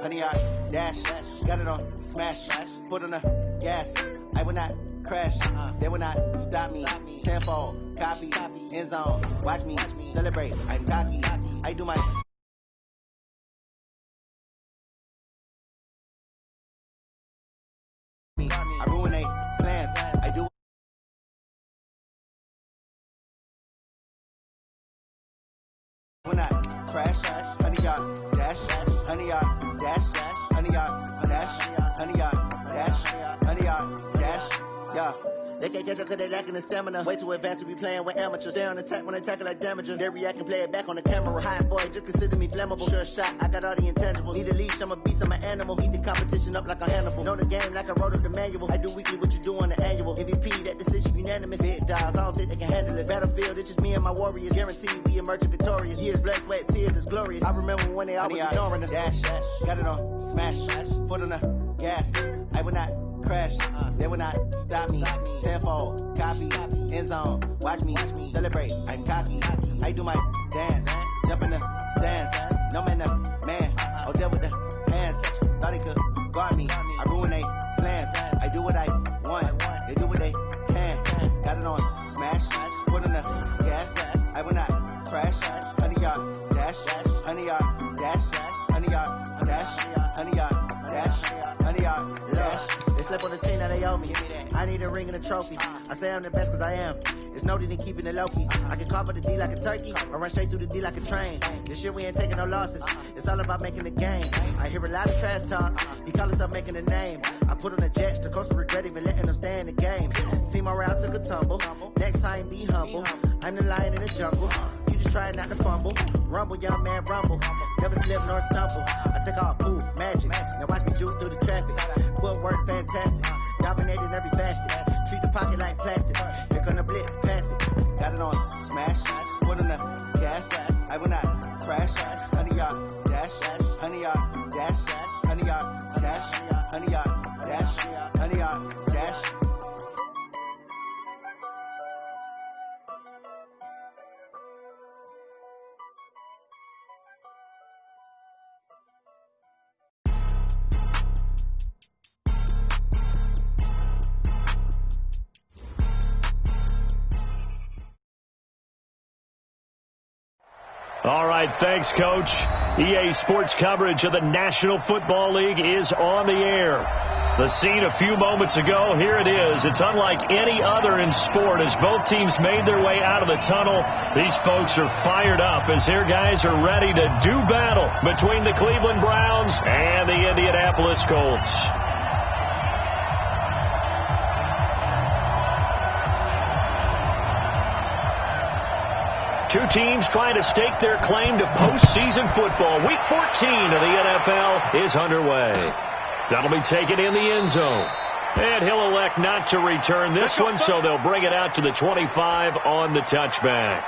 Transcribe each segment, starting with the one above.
100-yard dash. Got it on smash. Foot on the gas. I will not crash. They will not stop me. Tenfold, copy, end zone. Watch me celebrate. I'm cocky. I do my. I ruin they plans. I do. Will not crash. 100-yard dash. 100-yard dash. 100-yard dash. 100-yard dash. 100-yard dash. Yeah. They can't catch up cause they lacking the stamina. Way too advanced to be playing with amateurs. Stay on attack when they tackle like damager. They react and play it back on the camera. Hot boy, just consider me flammable. Sure shot, I got all the intangibles. Need a leash, I'm a beast, I'm an animal. Heat the competition up like a Hannibal. Know the game like I wrote up the manual. I do weekly what you do on the annual. MVP, that decision unanimous. Big dogs, I don't think they can handle it. Battlefield, it's just me and my warriors. Guaranteed we emerging victorious. Years, blood, sweat, tears, it's glorious. I remember when they always ignoring us. Dash, got it on smash. Foot on the gas. I will not crash. They will not stop me. Tenfold, copy, end zone. Watch me celebrate. I'm cocky. I do my dance. Jump in the stands. No man, the man. Oh, deal with the hands. Thought he could guard me. I ruin they plans. I do what I want. They do what they can. Got it on smash. Foot on the gas. I will not crash. 100-yard dash. 100-yard dash. 100-yard dash. 100-yard dash. 100-yard dash. They slip on the team, now they owe me. I need a ring and a trophy. I say I'm the best cause I am. There's no need in keeping it low-key. I can cover the D like a turkey, or run straight through the D like a train. This year we ain't taking no losses. It's all about making the game. I hear a lot of trash talk. He call himself making a name. I put on the Jets, the coach will regret even letting them stay in the game. Team around took a tumble. Next time be humble. I'm the lion in the jungle. You just try not to fumble. Rumble, young man, rumble. Never slip nor stumble. I take off, poof, magic. Now watch me juke through the traffic. Footwork fantastic. Dominated every facet. Treat the pocket like plastic. Here come the blitz, pass it. Got it on smash. Foot on the gas. I will not crash. 100-yard dash. 100-yard dash. 100-yard dash. 100-yard dash. 100-yard dash. All right, thanks, Coach. EA Sports coverage of the National Football League is on the air. The scene a few moments ago, here it is. It's unlike any other in sport as both teams made their way out of the tunnel. These folks are fired up as their guys are ready to do battle between the Cleveland Browns and the Indianapolis Colts. Two teams trying to stake their claim to postseason football. Week 14 of the NFL is underway. That'll be taken in the end zone. And he'll elect not to return this one, so they'll bring it out to the 25 on the touchback.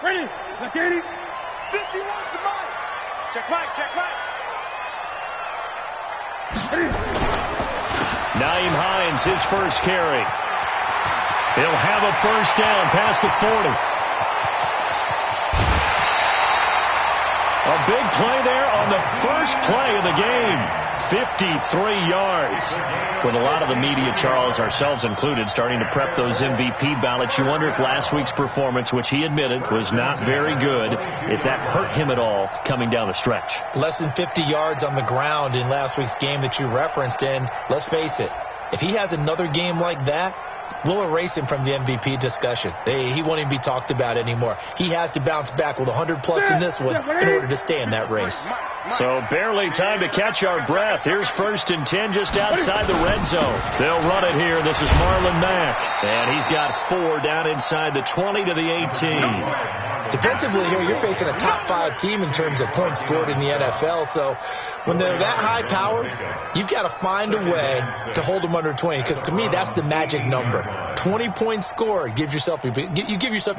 Ready, look at it. 51 to mine. Check right, check right. Nyheim Hines, his first carry. He'll have a first down past the 40. A big play there on the first play of the game. 53 yards. With a lot of the media, Charles, ourselves included, starting to prep those MVP ballots, you wonder if last week's performance, which he admitted was not very good, if that hurt him at all coming down the stretch. Less than 50 yards on the ground in last week's game that you referenced, and let's face it, if he has another game like that, we'll erase him from the MVP discussion. He won't even be talked about anymore. He has to bounce back with 100-plus in this one in order to stay in that race. So barely time to catch our breath. Here's 1st and 10 just outside the red zone. They'll run it here. This is Marlon Mack. And he's got 4 down inside the 20 to the 18. Defensively here, you're facing a top 5 team in terms of points scored in the NFL. So when they're that high-powered, you've got to find a way to hold them under 20. Because to me, that's the magic number. 20 points scored, you give yourself your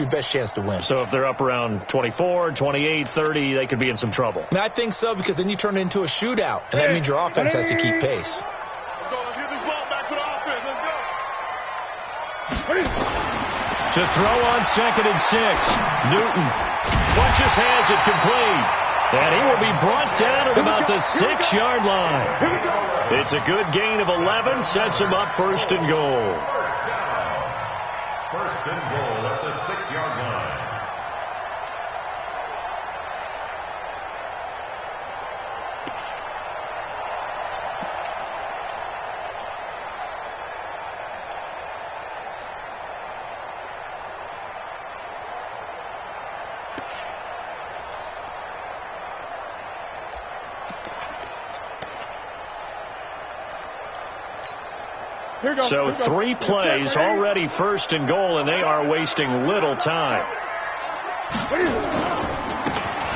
best chance to win. So if they're up around 24, 28, 30, they could be in some trouble. And I think so, because then you turn it into a shootout, and that means your offense has to keep pace. Let's go. Let's get this ball back for the offense. Let's go. To throw on 2nd and 6. Newton punches, has it complete. And he will be brought down at about the 6-yard line. It's a good gain of 11, sets him up 1st and goal. First and goal at the 6-yard line. So 3 plays already 1st and goal, and they are wasting little time.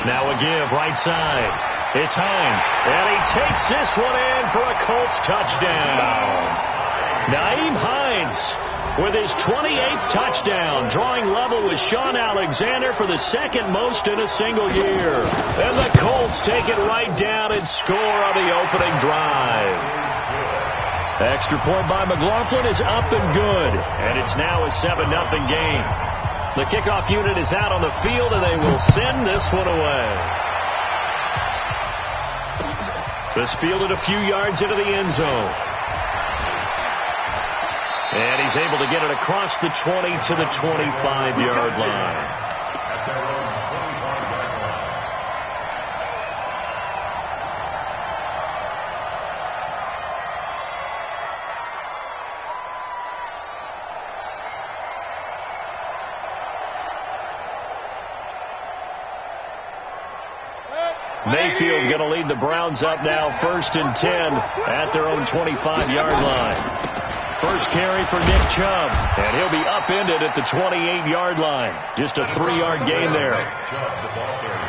Now a give right side. It's Hines, and he takes this one in for a Colts touchdown. Nyheim Hines with his 28th touchdown, drawing level with Sean Alexander for the 2nd most in a single year. And the Colts take it right down and score on the opening drive. Extra point by McLaughlin is up and good, and it's now a 7-0 game. The kickoff unit is out on the field, and they will send this one away. This fielded a few yards into the end zone. And he's able to get it across the 20 to the 25-yard line. Mayfield going to lead the Browns up now 1st and 10 at their own 25-yard line. First carry for Nick Chubb, and he'll be upended at the 28-yard line. Just a 3-yard gain there.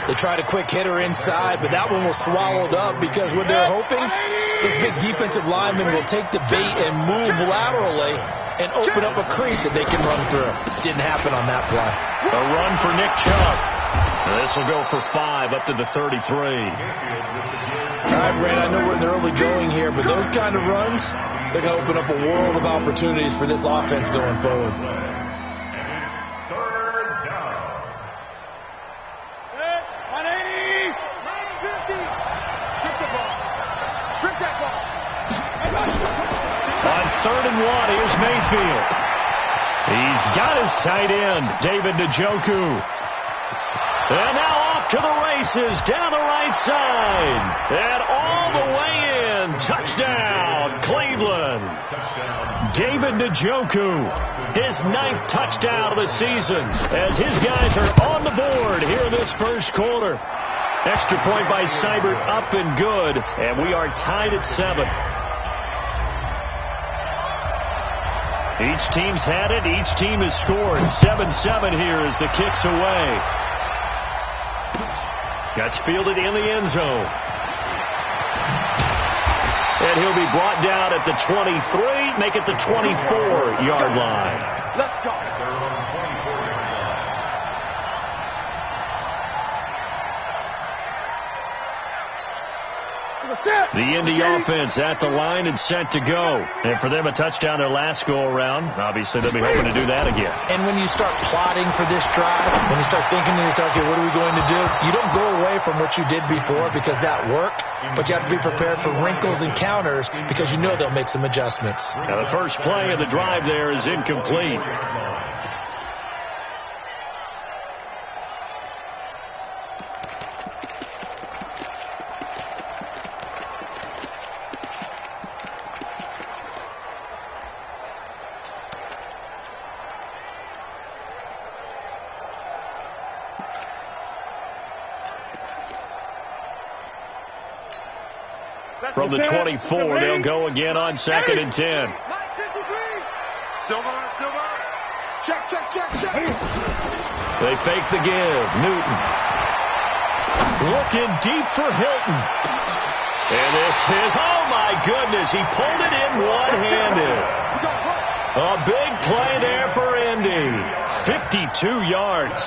They tried a quick hitter inside, but that one was swallowed up because what they're hoping, this big defensive lineman will take the bait and move laterally and open up a crease that they can run through. Didn't happen on that play. A run for Nick Chubb. This will go for 5 up to the 33. All right, Brad, I know we're in the early going here, but those kind of runs, they're going to open up a world of opportunities for this offense going forward. Third down. 180. 950. Strip the ball. Strip that ball. On 3rd and 1, here's Mayfield. He's got his tight end, David Njoku. And now off to the races down the right side. And all the way in. Touchdown, Cleveland. David Njoku, his 9th touchdown of the season, as his guys are on the board here in this first quarter. Extra point by Seibert, up and good. And we are tied at 7. Each team's had it. Each team has scored. 7-7 here as the kick's away. That's fielded in the end zone. And he'll be brought down at the 23, make it the 24-yard line. Let's go. The Indy offense at the line and set to go. And for them, a touchdown their last go-around. Obviously, they'll be hoping to do that again. And when you start plotting for this drive, when you start thinking to yourself, okay, what are we going to do? You don't go away from what you did before because that worked, but you have to be prepared for wrinkles and counters because you know they'll make some adjustments. Now, the first play of the drive there is incomplete. from the 24. They'll go again on 2nd and 10. Silver. Check. They fake the give. Newton. Looking deep for Hilton. And this is, oh my goodness, he pulled it in one-handed. A big play there for Indy. 52 yards.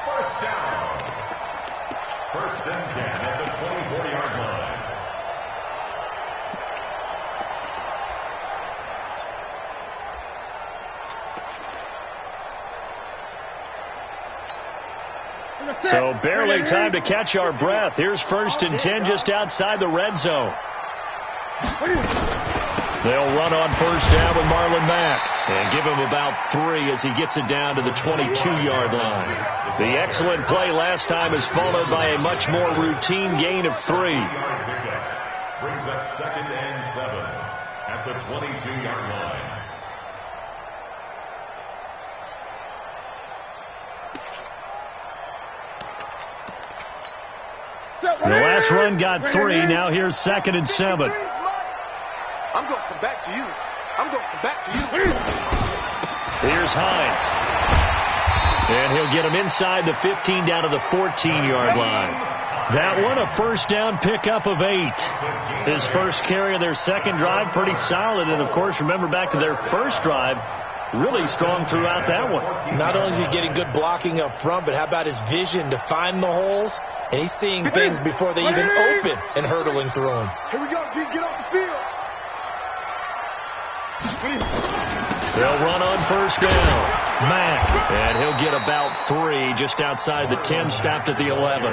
First down. First and 10 at the 24-yard line. So barely time to catch our breath. Here's 1st and 10 just outside the red zone. They'll run on 1st down with Marlon Mack and give him about 3 as he gets it down to the 22-yard line. The excellent play last time is followed by a much more routine gain of 3. Brings up 2nd and 7 at the 22-yard line. The last run got 3. Now here's 2nd and 7. I'm going to come back to you. Here's Hines. And he'll get him inside the 15 down to the 14-yard line. That one, a 1st down pickup of 8. His first carry of their second drive, pretty solid. And, of course, remember back to their first drive, really strong throughout that one. Not only is he getting good blocking up front, but how about his vision to find the holes? And he's seeing things before they even open and hurdling through them. Here we go, G. Get off the field. They'll run on 1st down. Mack. And he'll get about 3 just outside the 10, stopped at the 11.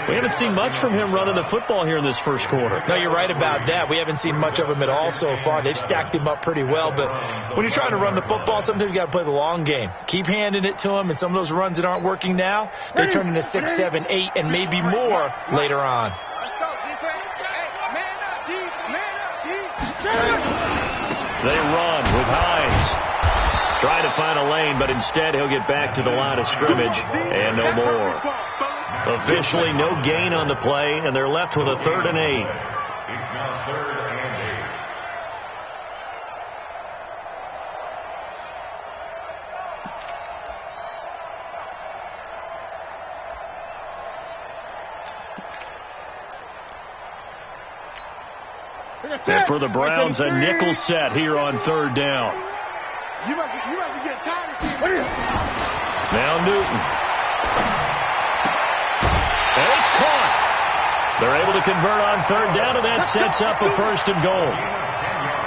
We haven't seen much from him running the football here in this first quarter. No, you're right about that. We haven't seen much of him at all so far. They've stacked him up pretty well, but when you're trying to run the football, sometimes you got to play the long game. Keep handing it to him, and some of those runs that aren't working now, they turn into 6, 7, 8, and maybe more later on. Let's go, defense. Hey, man up, D. Man up, D. They run with Hines. Trying to find a lane, but instead he'll get back to the line of scrimmage and no more. Officially no gain on the play, and they're left with a 3rd and 8. It's now 3rd and 8. And for the Browns, a nickel set here on 3rd down. You must be getting tired of seeing it. Now Newton. And it's caught. They're able to convert on 3rd down, and that sets up a 1st and goal.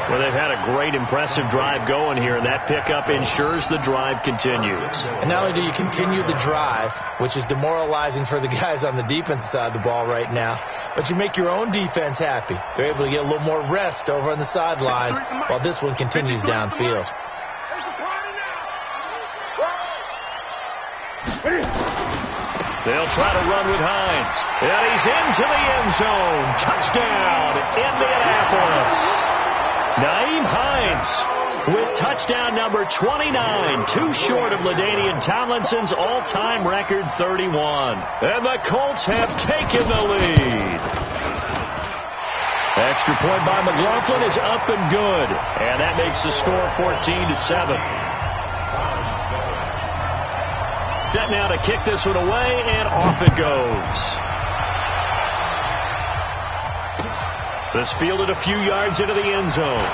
Well, they've had a great, impressive drive going here, and that pickup ensures the drive continues. And not only do you continue the drive, which is demoralizing for the guys on the defense side of the ball right now, but you make your own defense happy. They're able to get a little more rest over on the sidelines while this one continues downfield. They'll try to run with Hines. And he's into the end zone. Touchdown, Indianapolis. Naeem Hines with touchdown number 29, too short of LaDainian Tomlinson's all-time record 31. And the Colts have taken the lead. Extra point by McLaughlin is up and good. And that makes the score 14-7. Set now to kick this one away, and off it goes. This fielded a few yards into the end zone.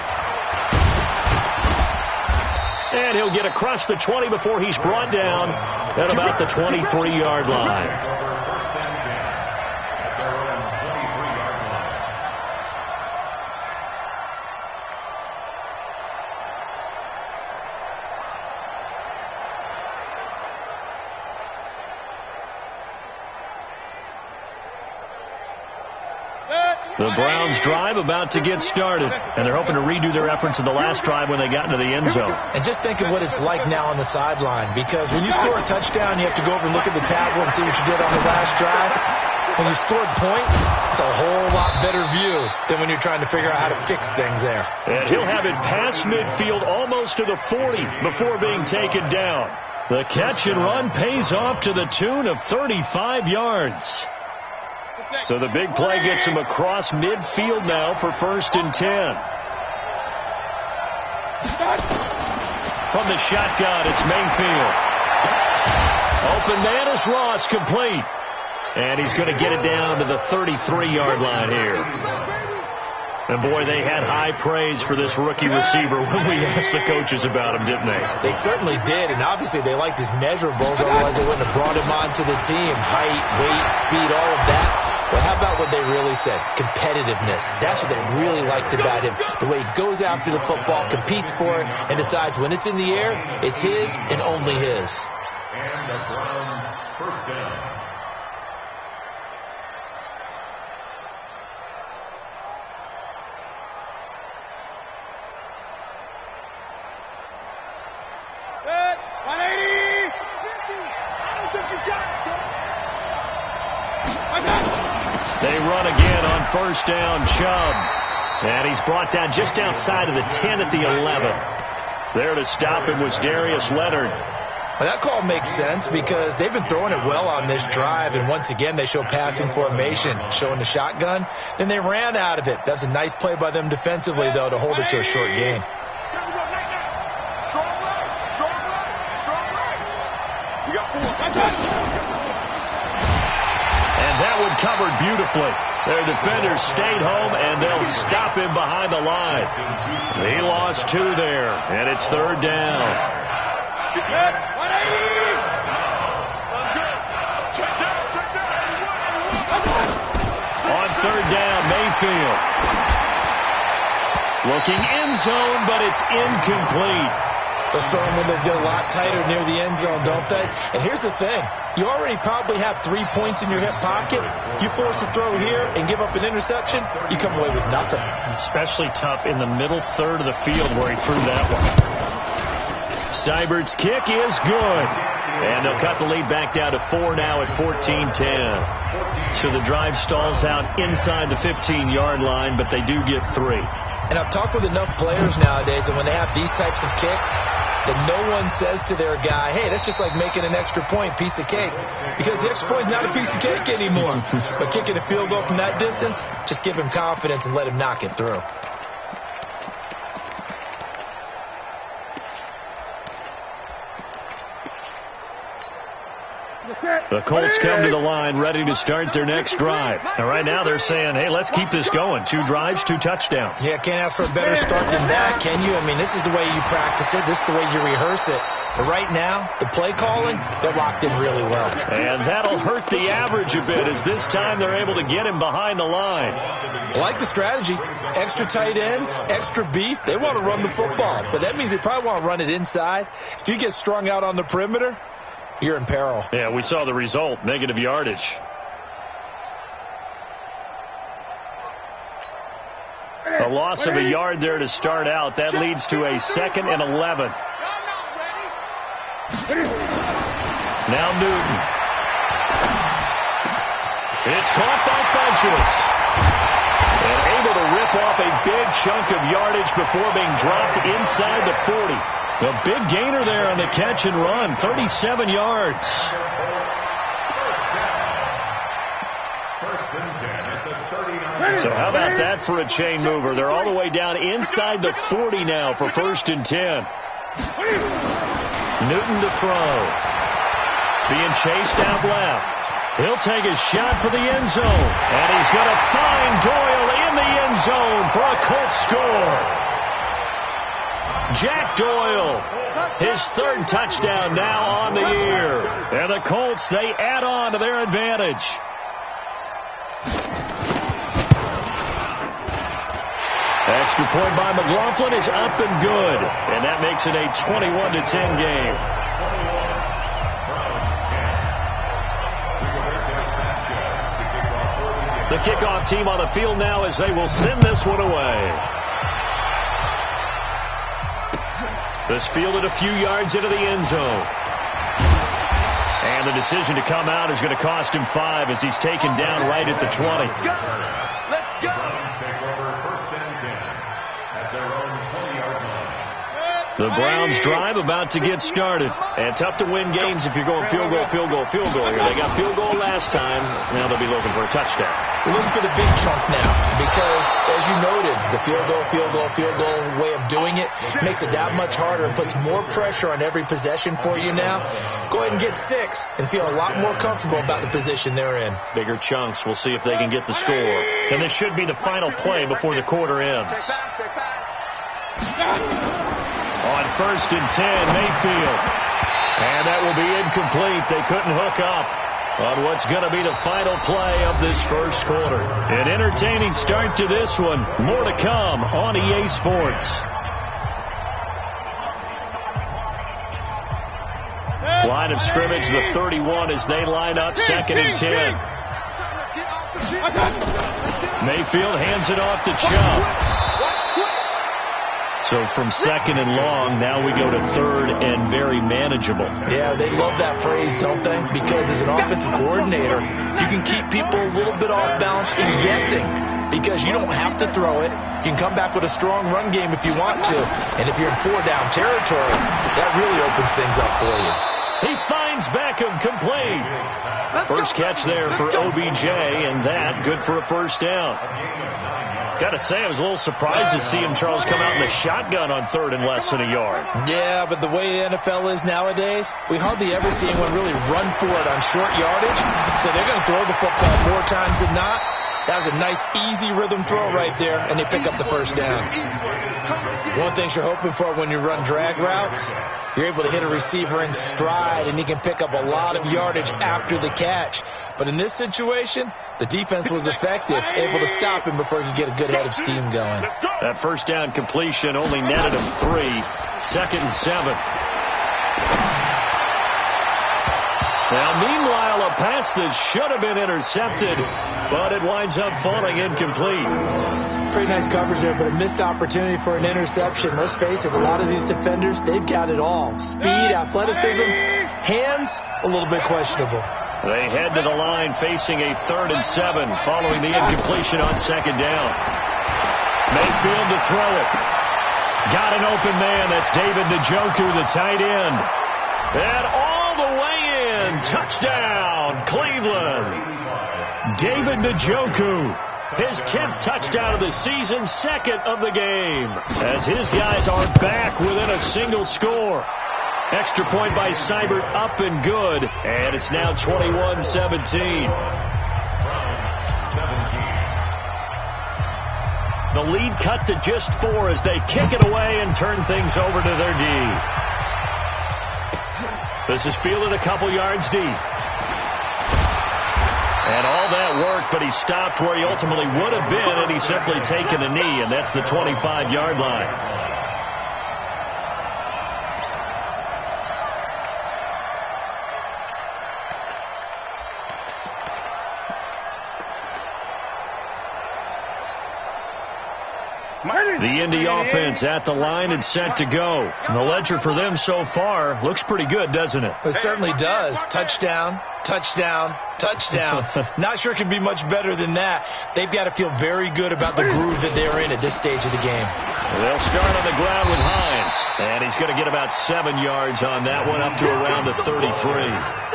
And he'll get across the 20 before he's brought down at about the 23-yard line. The Browns drive about to get started, and they're hoping to redo their efforts in the last drive when they got into the end zone. And just think of what it's like now on the sideline, because when you score a touchdown, you have to go over and look at the tablet and see what you did on the last drive. When you scored points, it's a whole lot better view than when you're trying to figure out how to fix things there. And he'll have it past midfield almost to the 40 before being taken down. The catch and run pays off to the tune of 35 yards. So the big play gets him across midfield now for 1st and 10. From the shotgun, it's Mayfield. Open man is Ross, complete. And he's going to get it down to the 33-yard line here. And, boy, they had high praise for this rookie receiver when we asked the coaches about him, didn't they? They certainly did, and obviously they liked his measurables, otherwise they wouldn't have brought him onto the team. Height, weight, speed, all of that. But how about what they really said? Competitiveness. That's what they really liked about him. The way he goes after the football, competes for it, and decides when it's in the air, it's his and only his. And the Browns' 1st down. Good. 180. 50. I don't think you got it, son. They run again on 1st down, Chubb. And he's brought down just outside of the 10 at the 11. There to stop him was Darius Leonard. Well, that call makes sense because they've been throwing it well on this drive, and once again they show passing formation, showing the shotgun. Then they ran out of it. That's a nice play by them defensively, though, to hold it to a short gain. Strong right. Strong right. Strong right. We got 4. And that one covered beautifully. Their defenders stayed home, and they'll stop him behind the line. He lost 2 there, and it's 3rd down. Good. 180. Sounds good. Check down. On 3rd down, Mayfield. Looking end zone, but it's incomplete. Those throwing windows get a lot tighter near the end zone, don't they? And here's the thing. You already probably have 3 points in your hip pocket. You force a throw here and give up an interception, you come away with nothing. Especially tough in the middle third of the field where he threw that one. Seibert's kick is good. And they'll cut the lead back down to 4 now at 14-10. So the drive stalls out inside the 15-yard line, but they do get 3. And I've talked with enough players nowadays that when they have these types of kicks, that no one says to their guy, hey, that's just like making an extra point, piece of cake. Because the extra point is not a piece of cake anymore. But kicking a field goal from that distance, just give him confidence and let him knock it through. The Colts come to the line ready to start their next drive. And right now they're saying, hey, let's keep this going. 2 drives, 2 touchdowns. Yeah, can't ask for a better start than that, can you? I mean, this is the way you practice it. This is the way you rehearse it. But right now, the play calling, they're locked in really well. And that'll hurt the average a bit as this time they're able to get him behind the line. I like the strategy. Extra tight ends, extra beef. They want to run the football. But that means they probably want to run it inside. If you get strung out on the perimeter, you're in peril. Yeah, we saw the result, negative yardage. A loss of a yard there to start out. That leads to a 2nd and 11. Now Newton. It's caught by Funchess. And able to rip off a big chunk of yardage before being dropped inside the 40. A big gainer there on the catch and run, 37 yards. So how about that for a chain mover? They're all the way down inside the 40 now for 1st and 10. Newton to throw. Being chased out left. He'll take a shot for the end zone. And he's going to find Doyle in the end zone for a Colts score. Jack Doyle, his 3rd touchdown now on the year. And the Colts, they add on to their advantage. Extra point by McLaughlin is up and good. And that makes it a 21-10 game. The kickoff team on the field now as they will send this one away. This fielded a few yards into the end zone. And the decision to come out is going to cost him 5 as he's taken down right at the 20. Let's go. Take over 1st and 10 at their own 20-yard line. The Browns drive about to get started. And tough to win games if you're going field goal, field goal, field goal here. They got field goal last time. Now they'll be looking for a touchdown. They're looking for the big chunk now because, as you noted, the field goal way of doing it makes it that much harder and puts more pressure on every possession for you now. Go ahead and get 6 and feel a lot more comfortable about the position they're in. Bigger chunks. We'll see if they can get the score. And this should be the final play before the quarter ends. On 1st and 10, Mayfield. And that will be incomplete. They couldn't hook up on what's going to be the final play of this first quarter. An entertaining start to this one. More to come on EA Sports. Line of scrimmage, the 31 as they line up 2nd and 10. Mayfield hands it off to Chubb. So from 2nd and long, now we go to 3rd and very manageable. Yeah, they love that phrase, don't they? Because as an offensive coordinator, you can keep people a little bit off balance and guessing because you don't have to throw it. You can come back with a strong run game if you want to. And if you're in 4-down territory, that really opens things up for you. He finds Beckham complete. First catch there for OBJ, and that good for a first down. Got to say, I was a little surprised to see him, Charles, come out in the shotgun on 3rd and less than a yard. Yeah, but the way the NFL is nowadays, we hardly ever see anyone really run for it on short yardage. So they're going to throw the football more times than not. That was a nice, easy rhythm throw right there, and they pick up the first down. One thing you're hoping for when you run drag routes, you're able to hit a receiver in stride, and he can pick up a lot of yardage after the catch. But in this situation, the defense was effective, able to stop him before he could get a good head of steam going. That first down completion only netted him 3. 2nd and 7. Now, meanwhile, a pass that should have been intercepted, but it winds up falling incomplete. Pretty nice coverage there, but a missed opportunity for an interception. Let's face it, a lot of these defenders, they've got it all. Speed, athleticism, hands, a little bit questionable. They head to the line facing a 3rd and 7 following the incompletion on 2nd down. Mayfield to throw it. Got an open man. That's David Njoku, the tight end. And all the way in. Touchdown, Cleveland. David Njoku. His 10th touchdown of the season, 2nd of the game. As his guys are back within a single score. Extra point by Seibert, up and good. And it's now 21-17. The lead cut to just 4 as they kick it away and turn things over to their D. This is fielded a couple yards deep. And all that work, but he stopped where he ultimately would have been, and he's simply taken a knee, and that's the 25-yard line. The Indy offense at the line and set to go. And the ledger for them so far looks pretty good, doesn't it? It certainly does. Touchdown, touchdown, touchdown. Not sure it can be much better than that. They've got to feel very good about the groove that they're in at this stage of the game. They'll start on the ground with Hines. And he's going to get about 7 yards on that one, up to around the 33.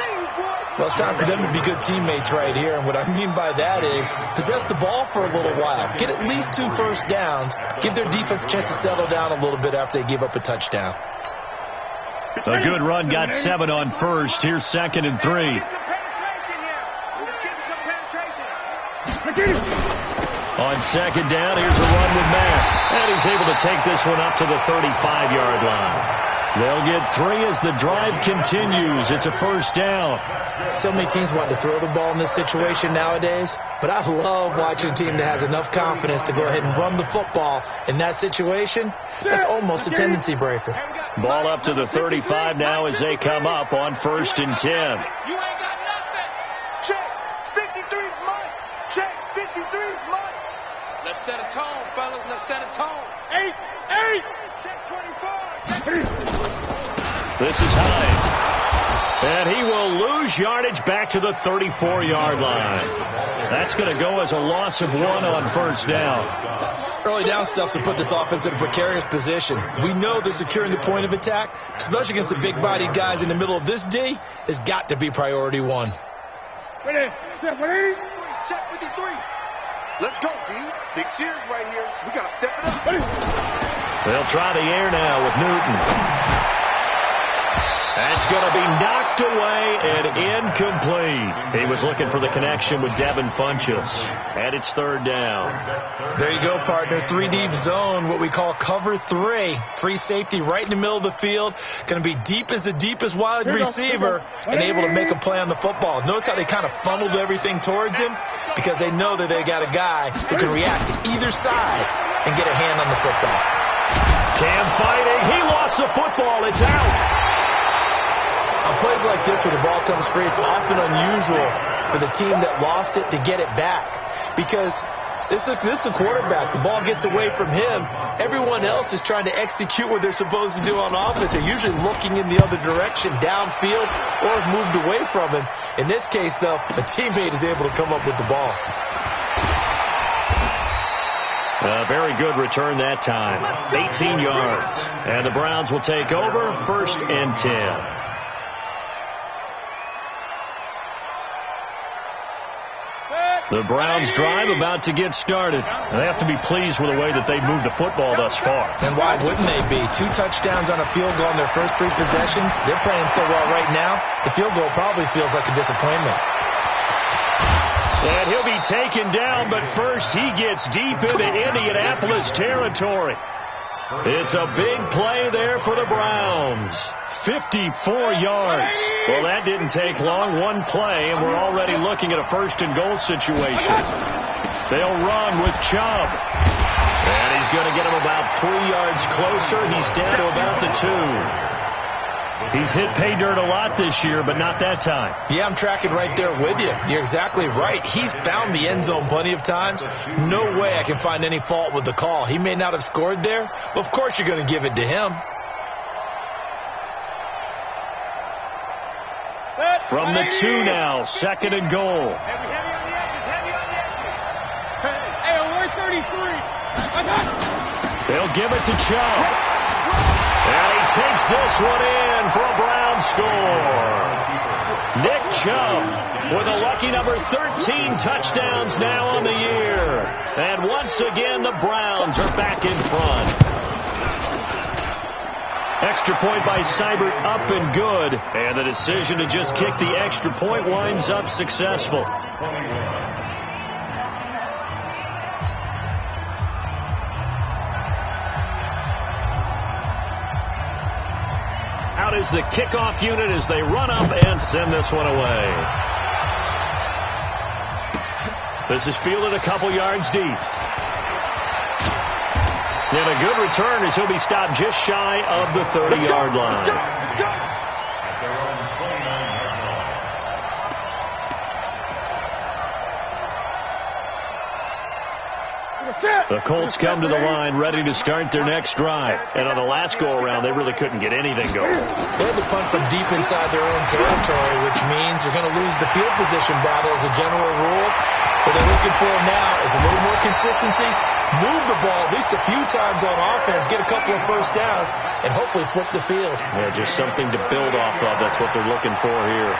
Well, it's time for them to be good teammates right here. And what I mean by that is possess the ball for a little while. Get at least 2 first downs. Give their defense a chance to settle down a little bit after they give up a touchdown. A good run got 7 on first. Here's 2nd and 3. On 2nd down, here's a run with Matt. And he's able to take this one up to the 35-yard line. They'll get 3 as the drive continues. It's a first down. So many teams want to throw the ball in this situation nowadays, but I love watching a team that has enough confidence to go ahead and run the football in that situation. That's almost a tendency breaker. Ball up to the 35 now as they come up on 1st and 10. You ain't got nothing. Check. 53's mine. Check. 53's mine. Let's set a tone, fellas. Let's set a tone. 8. Check 24. This is Hines. And he will lose yardage back to the 34-yard line. That's going to go as a loss of 1 on first down. Early down stuff to put this offense in a precarious position. We know that securing the point of attack, especially against the big-bodied guys in the middle of this D, has got to be priority 1. Ready? Check 53. Let's go, D. Big series right here. We got to step it up. They'll try the air now with Newton. That's going to be knocked away and incomplete. He was looking for the connection with Devin Funchess. And it's third down. There you go, partner. 3-deep zone, what we call cover 3. Free safety right in the middle of the field. Going to be deep as the deepest wide receiver and able to make a play on the football. Notice how they kind of funneled everything towards him because they know that they got a guy who can react to either side and get a hand on the football. Cam fighting. He lost the football. It's out. On plays like this where the ball comes free, it's often unusual for the team that lost it to get it back because this is the quarterback. The ball gets away from him. Everyone else is trying to execute what they're supposed to do on offense. They're usually looking in the other direction, downfield, or have moved away from him. In this case, though, a teammate is able to come up with the ball. A very good return that time. 18 yards. And the Browns will take over, 1st and 10. The Browns drive about to get started. They have to be pleased with the way that they've moved the football thus far. And why wouldn't they be? 2 touchdowns on a field goal in their first 3 possessions. They're playing so well right now, the field goal probably feels like a disappointment. And he'll be taken down, but first he gets deep into Indianapolis territory. It's a big play there for the Browns. 54 yards. Well, that didn't take long. 1 play, and we're already looking at a 1st and goal situation. They'll run with Chubb. And he's going to get him about 3 yards closer. He's down to about the 2. He's hit pay dirt a lot this year, but not that time. Yeah, I'm tracking right there with you. You're exactly right. He's found the end zone plenty of times. No way I can find any fault with the call. He may not have scored there, but of course you're going to give it to him. From the 2 now, 2nd and goal. Heavy on the edges, heavy on the edges. Hey, alert 33. They'll give it to Chubb. And he takes this one in for a Brown score. Nick Chubb with a lucky number 13 touchdowns now on the year. And once again, the Browns are back in front. Extra point by Seibert up and good. And the decision to just kick the extra point winds up successful. Out is the kickoff unit as they run up and send this one away. This is fielded a couple yards deep. And a good return as he'll be stopped just shy of the 30-yard line. The Colts come to the line ready to start their next drive. And on the last go-around, they really couldn't get anything going. They had to punt from deep inside their own territory, which means they're going to lose the field position battle as a general rule. What they're looking for now is a little more consistency, move the ball at least a few times on offense, get a couple of first downs, and hopefully flip the field. Yeah, just something to build off of. That's what they're looking for here.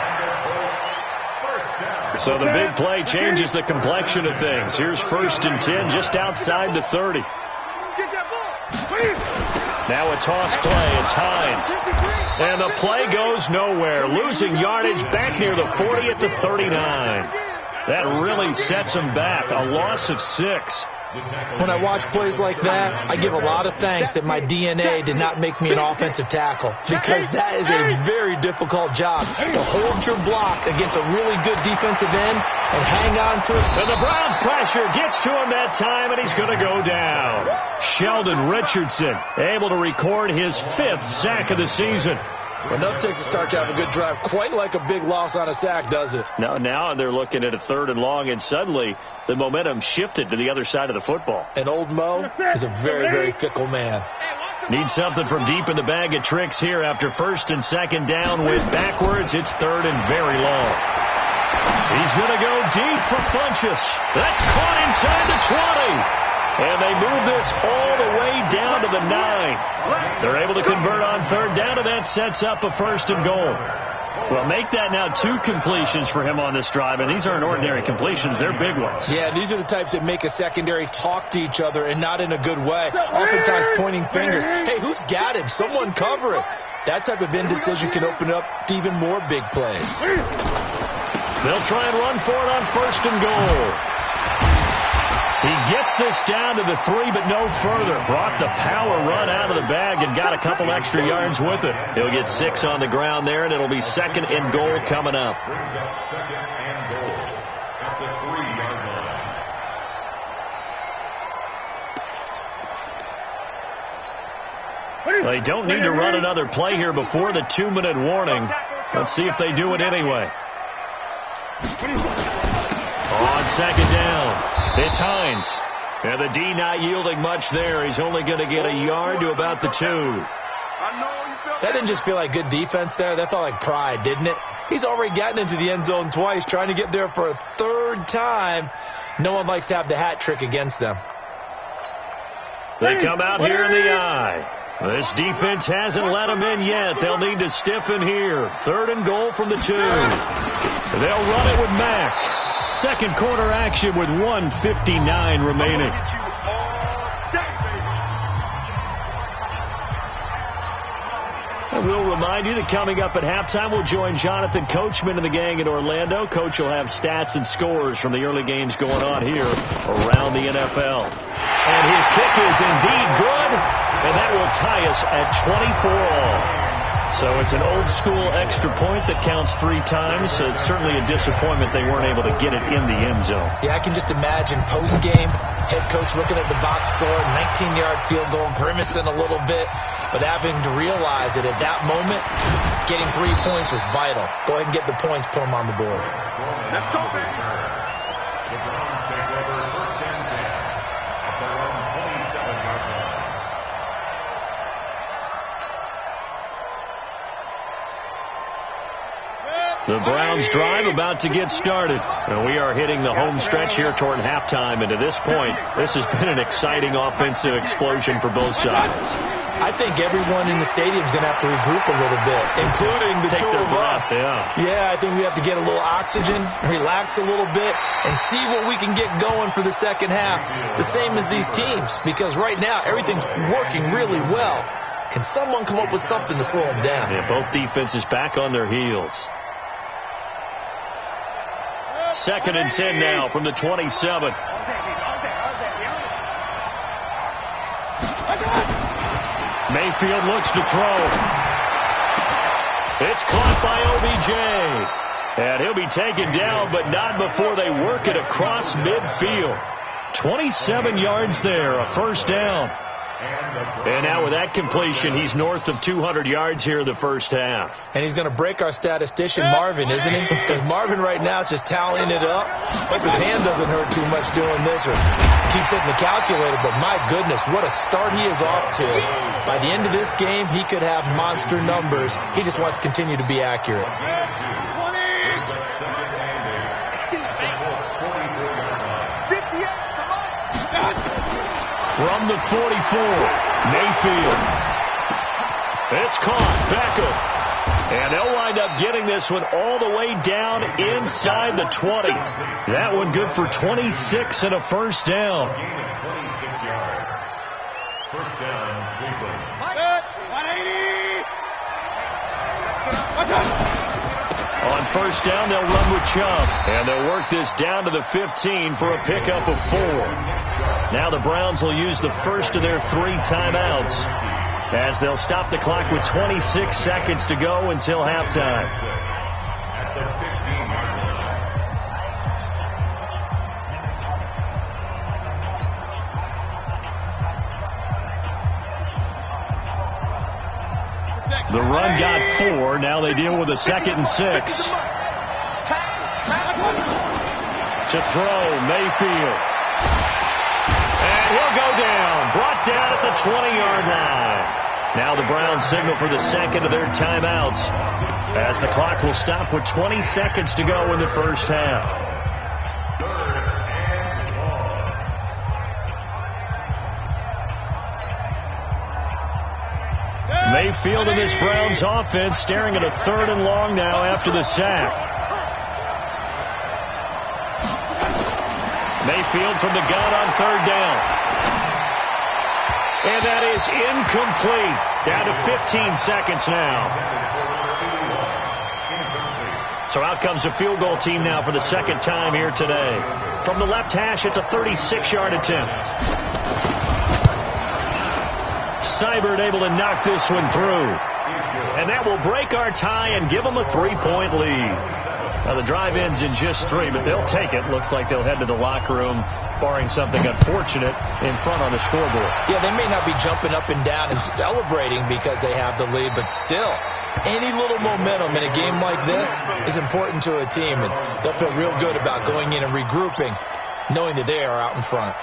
So the big play changes the complexion of things. Here's 1st and 10 just outside the 30. Now a toss play. It's Hines. And the play goes nowhere. Losing yardage back near the 40 at the 39. That really sets him back. A loss of 6. When I watch plays like that, I give a lot of thanks that my DNA did not make me an offensive tackle, because that is a very difficult job to hold your block against a really good defensive end and hang on to it. And the Browns pressure gets to him that time, and he's going to go down. Sheldon Richardson able to record his 5th sack of the season. Enough takes a start to have a good drive. Quite like a big loss on a sack, does it? Now they're looking at a 3rd and long, and suddenly the momentum shifted to the other side of the football. And old Mo is a very, very fickle man. Need something from deep in the bag of tricks here after first and second down with backwards. It's third and very long. He's going to go deep for Funchess. That's caught inside the 20. And they move this all the way down to the 9. They're able to convert on third down, and that sets up a first and goal. Well, make that now 2 completions for him on this drive, and these aren't ordinary completions. They're big ones. Yeah, these are the types that make a secondary talk to each other and not in a good way. Oftentimes pointing fingers. Hey, who's got him? Someone cover it. That type of indecision can open up to even more big plays. They'll try and run for it on first and goal. He gets this down to the 3, but no further. Brought the power run out of the bag and got a couple extra yards with it. He'll get 6 on the ground there, and it'll be second and goal coming up. Brings up second and goal at the 3-yard line. They don't need to run another play here before the 2-minute warning. Let's see if they do it anyway. On second down, it's Hines. And the D not yielding much there. He's only going to get a yard to about the 2. That didn't just feel like good defense there. That felt like pride, didn't it? He's already gotten into the end zone twice, trying to get there for a 3rd time. No one likes to have the hat trick against them. They come out here in the eye. This defense hasn't let them in yet. They'll need to stiffen here. 3rd and goal from the 2. They'll run it with Mack. Second quarter action with 1:59 remaining. And we'll remind you that coming up at halftime, we'll join Jonathan Coachman and the gang in Orlando. Coach will have stats and scores from the early games going on here around the NFL. And his kick is indeed good, and that will tie us at 24 all. So it's an old-school extra point that counts 3 times. So it's certainly a disappointment they weren't able to get it in the end zone. Yeah, I can just imagine post-game, head coach looking at the box score, 19-yard field goal, grimacing a little bit, but having to realize that at that moment, getting 3 points was vital. Go ahead and get the points, put them on the board. Let's go, baby. The Browns take over first and 10 at their own 27-yard line. The Browns drive about to get started. And we are hitting the home stretch here toward halftime. And to this point, this has been an exciting offensive explosion for both sides. I think everyone in the stadium is going to have to regroup a little bit, including the Take 2 of breath, us. Yeah, I think we have to get a little oxygen, relax a little bit, and see what we can get going for the second half, the same as these teams. Because right now, everything's working really well. Can someone come up with something to slow them down? Yeah, both defenses back on their heels. Second and 10 now from the 27. Mayfield looks to throw. It's caught by OBJ. And he'll be taken down, but not before they work it across midfield. 27 yards there, a first down. And now with that completion, he's north of 200 yards here in the first half. And he's going to break our statistician, Marvin, isn't he? Because Marvin right now is just tallying it up. Hope his hand doesn't hurt too much doing this or keeps hitting the calculator. But my goodness, what a start he is off to. By the end of this game, he could have monster numbers. He just wants to continue to be accurate. From the 44, Mayfield. It's caught. Beckham. And they'll wind up getting this one all the way down inside the 20. That one good for 26 and a first down. First down, Cleveland. 180. On first down, they'll run with Chubb. And they'll work this down to the 15 for a pickup of 4. Now the Browns will use the first of their 3 timeouts as they'll stop the clock with 26 seconds to go until halftime. At the 15-yard line. The run got 4. Now they deal with a 2nd and 6. To throw, Mayfield. And And he'll go down. Brought down at the 20-yard line. Now the Browns signal for the second of their timeouts, as the clock will stop with 20 seconds to go in the first half. Mayfield in this Browns offense staring at a 3rd and long now after the sack. Mayfield from the gun on 3rd down. And that is incomplete. Down to 15 seconds now. So out comes the field goal team now for the second time here today. From the left hash, it's a 36-yard attempt. Seibert able to knock this one through. And that will break our tie and give them a 3-point lead. Now the drive ends in just 3, but they'll take it. Looks like they'll head to the locker room, barring something unfortunate, in front on the scoreboard. Yeah, they may not be jumping up and down and celebrating because they have the lead, but still, any little momentum in a game like this is important to a team, and they'll feel real good about going in and regrouping, knowing that they are out in front.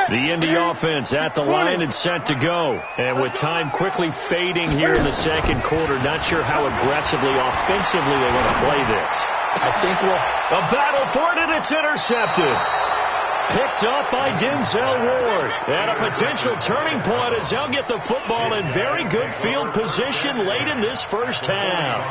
The Indy offense at the line and set to go. And with time quickly fading here in the second quarter, not sure how aggressively, offensively they want to play this. I think a battle for it, and it's intercepted. Picked up by Denzel Ward. And a potential turning point as they'll get the football in very good field position late in this first half.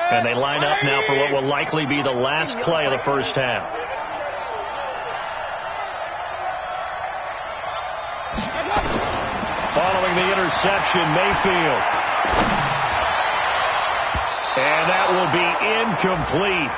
And they line up now for what will likely be the last play of the first half. Following the interception, Mayfield. And that will be incomplete.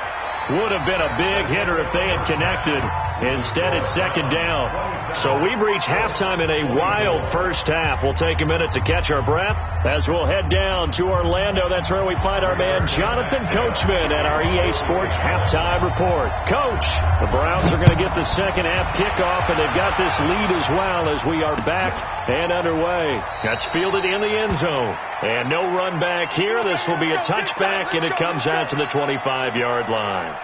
Would have been a big hitter if they had connected. Instead, it's second down. So we've reached halftime in a wild first half. We'll take a minute to catch our breath as we'll head down to Orlando. That's where we find our man Jonathan Coachman at our EA Sports Halftime Report. Coach, the Browns are going to get the second half kickoff, and they've got this lead as well as we are back and underway. That's fielded in the end zone. And no run back here. This will be a touchback, and it comes out to the 25-yard line.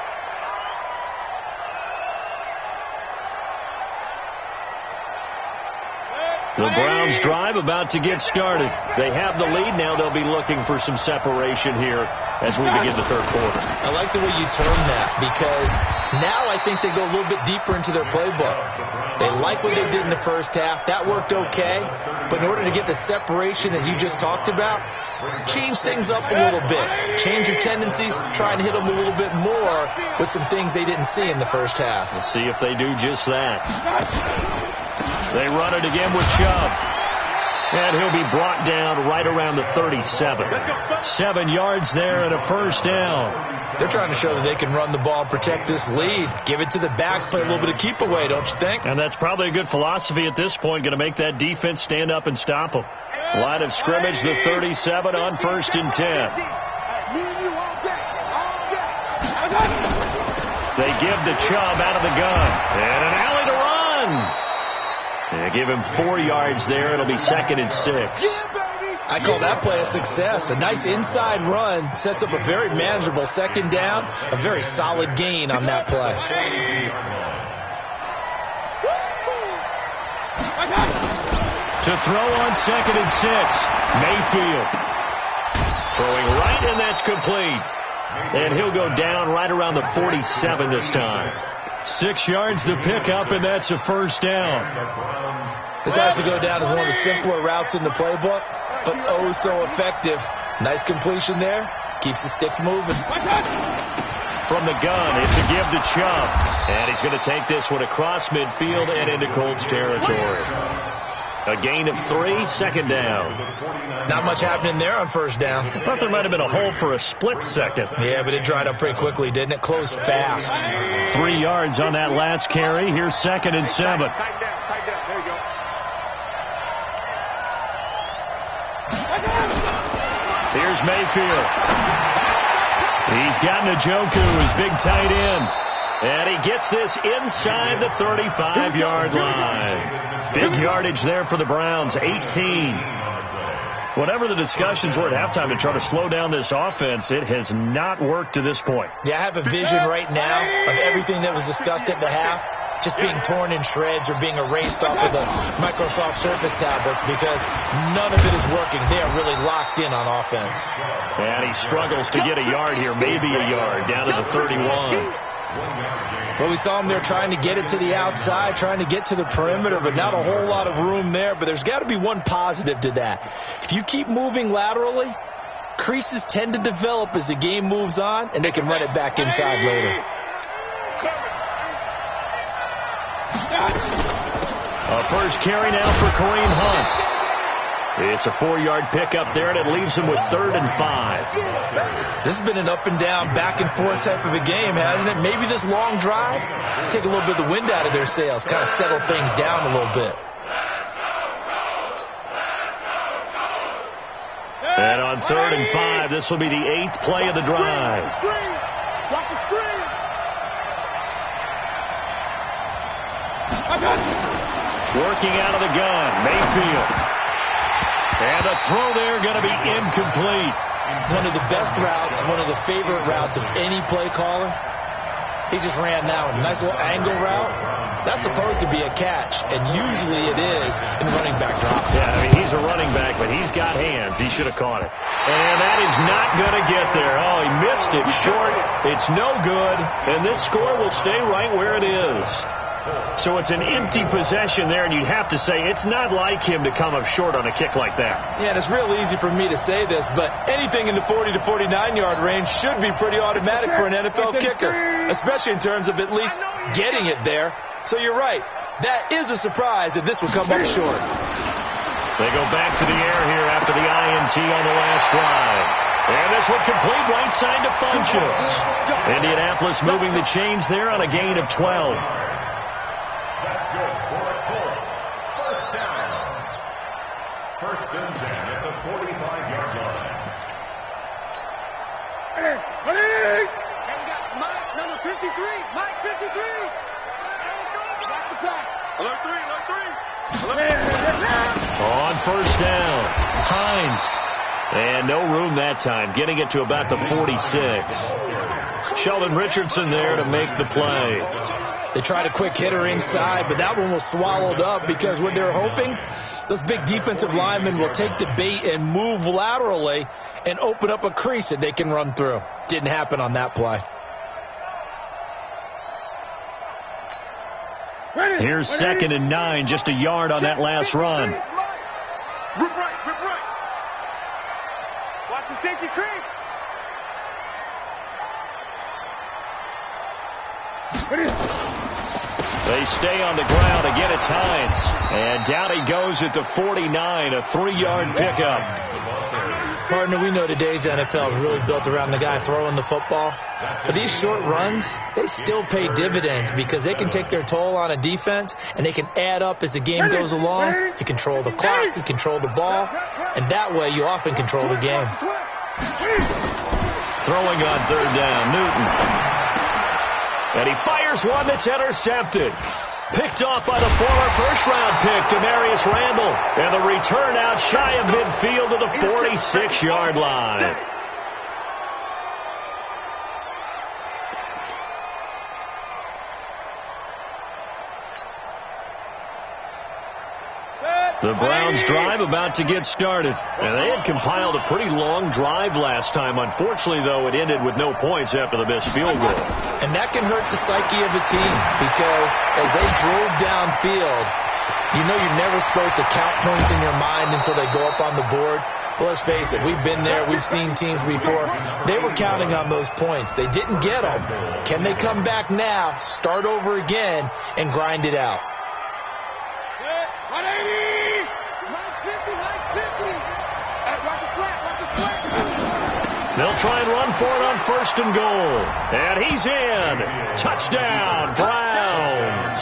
The Browns drive about to get started. They have the lead now. They'll be looking for some separation here as we begin the third quarter. I like the way you term that, because now I think they go a little bit deeper into their playbook. They like what they did in the first half. That worked okay. But in order to get the separation that you just talked about, change things up a little bit. Change your tendencies. Try and hit them a little bit more with some things they didn't see in the first half. Let's see if they do just that. They run it again with Chubb. And he'll be brought down right around the 37. 7 yards there and a first down. They're trying to show that they can run the ball and protect this lead. Give it to the backs, play a little bit of keep away, don't you think? And that's probably a good philosophy at this point. Going to make that defense stand up and stop them. Line of scrimmage, the 37 on 1st and 10. They give the Chubb out of the gun. And an alley to run. They give him 4 yards there. It'll be 2nd and 6. I call that play a success. A nice inside run sets up a very manageable second down. A very solid gain on that play. To throw on 2nd and 6. Mayfield. Throwing right, and that's complete. And he'll go down right around the 47 this time. 6 yards to pick up, and that's a first down. This has to go down as one of the simpler routes in the playbook, but oh so effective. Nice completion there. Keeps the sticks moving. From the gun, it's a give to Chubb. And he's going to take this one across midfield and into Colts territory. A gain of 3, second down. Not much happening there on first down. I thought there might have been a hole for a split second. Yeah, but it dried up pretty quickly, didn't it? Closed fast. 3 yards on that last carry. Here's 2nd and 7. Tight down. There you go. Here's Mayfield. He's got Njoku, his big tight end. And he gets this inside the 35-yard line. Big yardage there for the Browns, 18. Whatever the discussions were at halftime to try to slow down this offense, it has not worked to this point. Yeah, I have a vision right now of everything that was discussed at the half just being torn in shreds or being erased off of the Microsoft Surface tablets because none of it is working. They are really locked in on offense. And he struggles to get a yard here, maybe a yard, down to the 31. Well, we saw him there trying to get it to the outside, trying to get to the perimeter, but not a whole lot of room there. But there's got to be one positive to that. If you keep moving laterally, creases tend to develop as the game moves on, and they can run it back inside later. A first carry now for Kareem Hunt. It's a 4-yard pickup there, and it leaves him with 3rd and 5. This has been an up-and-down, back-and-forth type of a game, hasn't it? Maybe this long drive, take a little bit of the wind out of their sails, kind of settle things down a little bit. And on 3rd and 5, this will be the 8th play of the drive. Watch the screen. Working out of the gun, Mayfield. And the throw there going to be incomplete. One of the best routes, one of the favorite routes of any play caller. He just ran that one. Nice little angle route. That's supposed to be a catch, and usually it is in running back drop. Yeah, I mean, he's a running back, but he's got hands. He should have caught it. And that is not going to get there. Oh, he missed it short. It's no good, and this score will stay right where it is. So it's an empty possession there, and you'd have to say it's not like him to come up short on a kick like that. Yeah, and it's real easy for me to say this, but anything in the 40 to 49-yard range should be pretty automatic for an NFL kicker, especially in terms of at least getting it there. So you're right. That is a surprise that this would come up short. They go back to the air here after the INT on the last drive. And this one complete right side to Funchess. Indianapolis moving the chains there on a gain of 12. That's good for a Colts. First down. First and 10 at the 45-yard line. And we got Mike, number 53. Mike, 53. That's the pass. Alert 3, alert 3. On first down, Hines. And no room that time, getting it to about the 46. Sheldon Richardson there to make the play. They tried a quick hitter inside, but that one was swallowed up because what they're hoping, those big defensive linemen will take the bait and move laterally and open up a crease that they can run through. Didn't happen on that play. Here's 2nd and 9, just a yard on that last run. Rip right, rip right. Watch the safety creep. They stay on the ground. Again, it's Hines. And down he goes at the 49, a 3-yard pickup. Partner, we know today's NFL is really built around the guy throwing the football. But these short runs, they still pay dividends because they can take their toll on a defense and they can add up as the game goes along. You control the clock, you control the ball, and that way you often control the game. Throwing on 3rd down, Newton. And he fires one that's intercepted. Picked off by the former first-round pick, Demarius Randall. And the return out shy of midfield to the 46-yard line. The Browns drive about to get started. And they had compiled a pretty long drive last time. Unfortunately, though, it ended with no points after the missed field goal. And that can hurt the psyche of a team because as they drove downfield, you know you're never supposed to count points in your mind until they go up on the board. But let's face it, we've been there. We've seen teams before. They were counting on those points. They didn't get them. Can they come back now, start over again, and grind it out? 180! 950, 950! Hey, watch his flat, watch his flat! They'll try and run for it on 1st and goal. And he's in. Touchdown, Browns.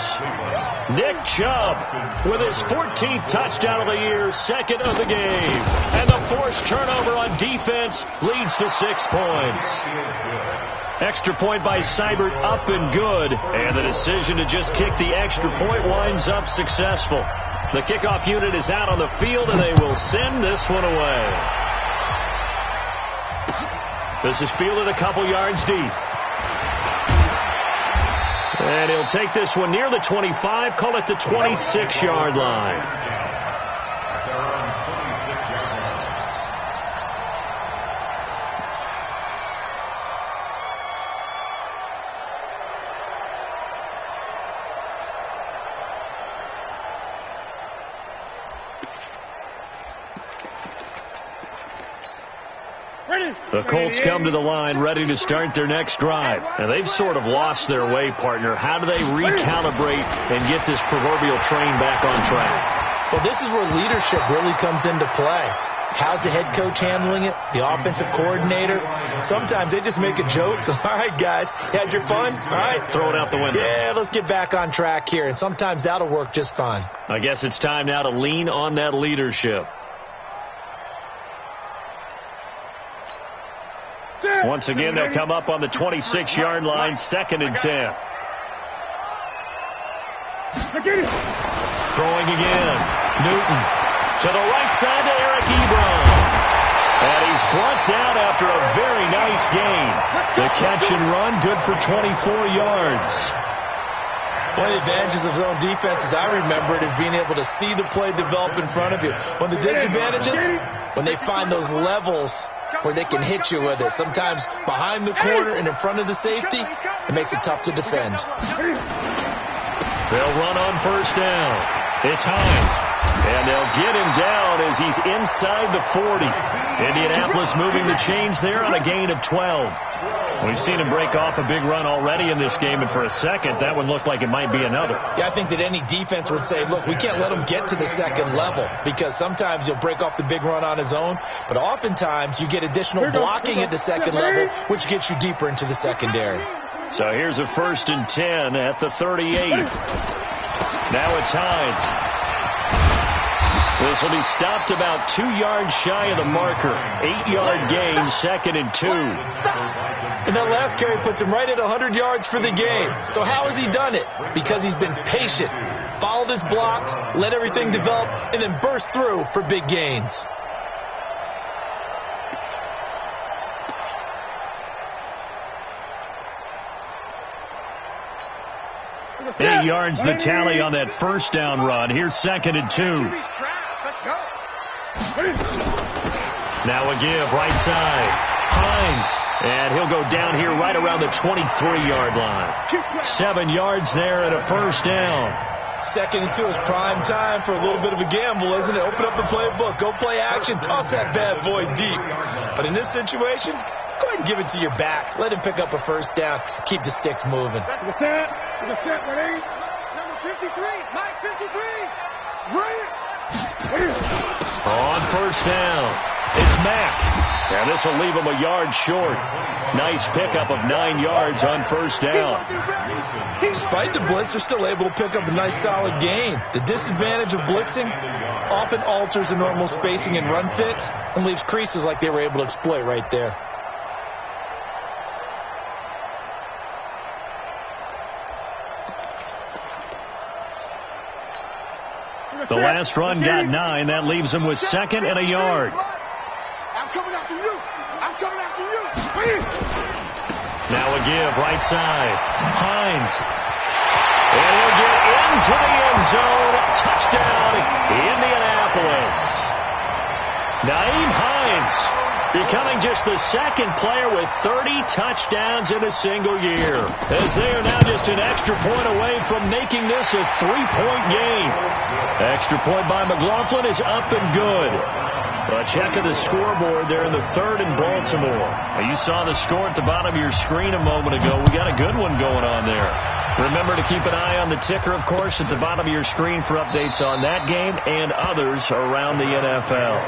Nick Chubb with his 14th touchdown of the year, 2nd of the game. And the forced turnover on defense leads to 6 points. Extra point by Seibert up and good. And the decision to just kick the extra point winds up successful. The kickoff unit is out on the field, and they will send this one away. This is fielded a couple yards deep. And he'll take this one near the 25, call it the 26-yard line. The Colts come to the line ready to start their next drive. And they've sort of lost their way, partner. How do they recalibrate and get this proverbial train back on track? Well, this is where leadership really comes into play. How's the head coach handling it? The offensive coordinator? Sometimes they just make a joke. All right, guys, you had your fun? All right. Throw it out the window. Yeah, let's get back on track here. And sometimes that'll work just fine. I guess it's time now to lean on that leadership. Once again, they'll come up on the 26-yard line, 2nd and 10. Throwing again. Newton to the right side to Eric Ebron. And he's brought down after a very nice gain. The catch and run, good for 24 yards. One of the advantages of zone defense, as I remember it, is being able to see the play develop in front of you. One of the disadvantages, when they find those levels where they can hit you with it. Sometimes behind the corner and in front of the safety, it makes it tough to defend. They'll run on 1st down. It's Hines. And they'll get him down as he's inside the 40. Indianapolis moving the chains there on a gain of 12. We've seen him break off a big run already in this game, and for a second, that one looked like it might be another. Yeah, I think that any defense would say, look, we can't let him get to the 2nd level, because sometimes he'll break off the big run on his own, but oftentimes you get additional blocking at the 2nd level, which gets you deeper into the secondary. So here's a 1st and 10 at the 38. Now it's Hines. This will be stopped about 2 yards shy of the marker. 8-yard gain, 2nd and 2. And that last carry puts him right at 100 yards for the game. So how has he done it? Because he's been patient, followed his blocks, let everything develop, and then burst through for big gains. Eight yards the tally on that 1st down run. Here's 2nd and 2. Now a give, right side. Hines. And he'll go down here right around the 23-yard line. 7 yards there and a 1st down. 2nd and 2 is prime time for a little bit of a gamble, isn't it? Open up the playbook. Go play action. Toss that bad boy deep. But in this situation, go ahead and give it to your back. Let him pick up a 1st down. Keep the sticks moving. Number 53, Mike 53. On 1st down, it's Mack. And this will leave him a yard short. Nice pickup of 9 yards on 1st down. Despite the blitz, they're still able to pick up a nice solid gain. The disadvantage of blitzing often alters the normal spacing and run fits and leaves creases like they were able to exploit right there. The last run got 9. That leaves him with 2nd and a yard. I'm coming after you. I'm coming after you. Now a give, right side. Hines. And he'll get into the end zone. Touchdown, Indianapolis. Naeem Hines becoming just the 2nd player with 30 touchdowns in a single year, as they are now just an extra point away from making this a 3-point game. Extra point by McLaughlin is up and good. A check of the scoreboard there in the 3rd in Baltimore. You saw the score at the bottom of your screen a moment ago. We got a good one going on there. Remember to keep an eye on the ticker, of course, at the bottom of your screen for updates on that game and others around the NFL.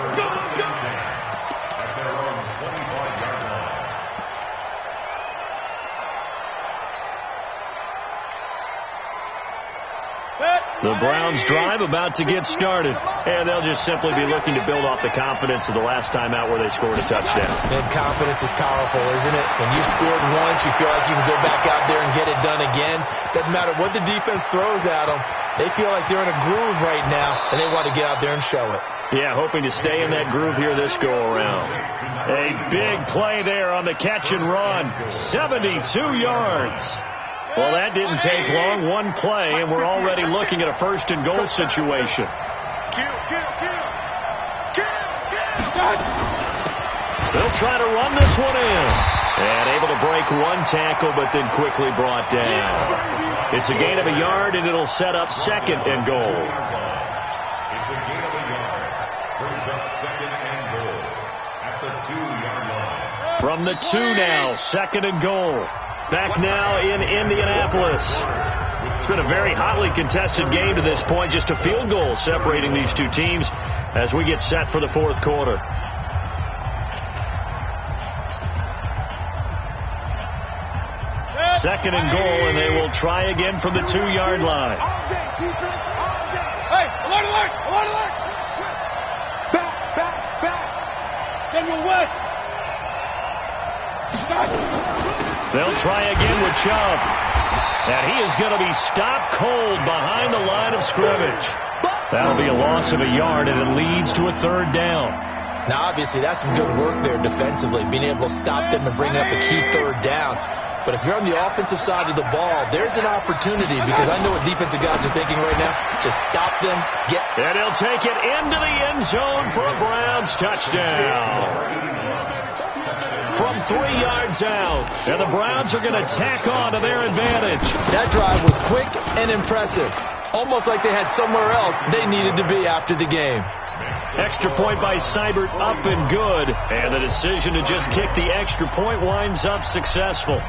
The Browns drive about to get started, and they'll just simply be looking to build off the confidence of the last time out where they scored a touchdown. And confidence is powerful, isn't it? When you've scored once, you feel like you can go back out there and get it done again. Doesn't matter what the defense throws at them. They feel like they're in a groove right now, and they want to get out there and show it. Yeah, hoping to stay in that groove here this go-around. A big play there on the catch and run. 72 yards. Well, that didn't take long. One play, and we're already looking at a first and goal situation. They'll try to run this one in. And able to break one tackle, but then quickly brought down. It's a gain of a yard, and it'll set up second and goal. It's a gain of a yard. Brings up second and goal at the 2-yard line. From the 2 now, second and goal. Back now in Indianapolis. It's been a very hotly contested game to this point. Just a field goal separating these two teams as we get set for the fourth quarter. Second and goal, and they will try again from the 2-yard line. Hey, alert, alert, alert, alert. Back. General West. They'll try again with Chubb. And he is going to be stopped cold behind the line of scrimmage. That'll be a loss of a yard, and it leads to a third down. Now, obviously, that's some good work there defensively, being able to stop them and bring up a key third down. But if you're on the offensive side of the ball, there's an opportunity, because I know what defensive guys are thinking right now. Just stop them. And he'll take it into the end zone for a Browns touchdown. From 3 yards out, and the Browns are going to tack on to their advantage. That drive was quick and impressive. Almost like they had somewhere else they needed to be after the game. Extra point by Seibert, up and good. And the decision to just kick the extra point winds up successful.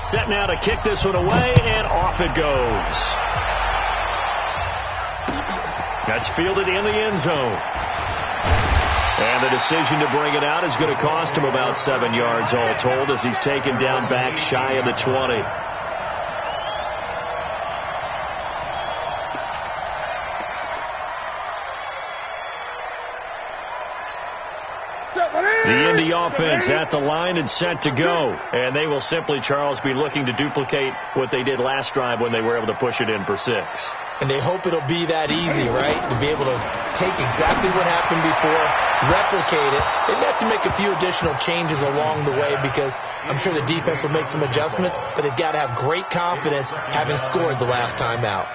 Set now to kick this one away, and off it goes. That's fielded in the end zone. And the decision to bring it out is going to cost him about 7 yards all told, as he's taken down back shy of the 20. The Indy offense at the line and set to go. And they will simply, Charles, be looking to duplicate what they did last drive when they were able to push it in for 6. And they hope it'll be that easy, right? To be able to take exactly what happened before, replicate it. They may have to make a few additional changes along the way, because I'm sure the defense will make some adjustments, but they've got to have great confidence having scored the last time out.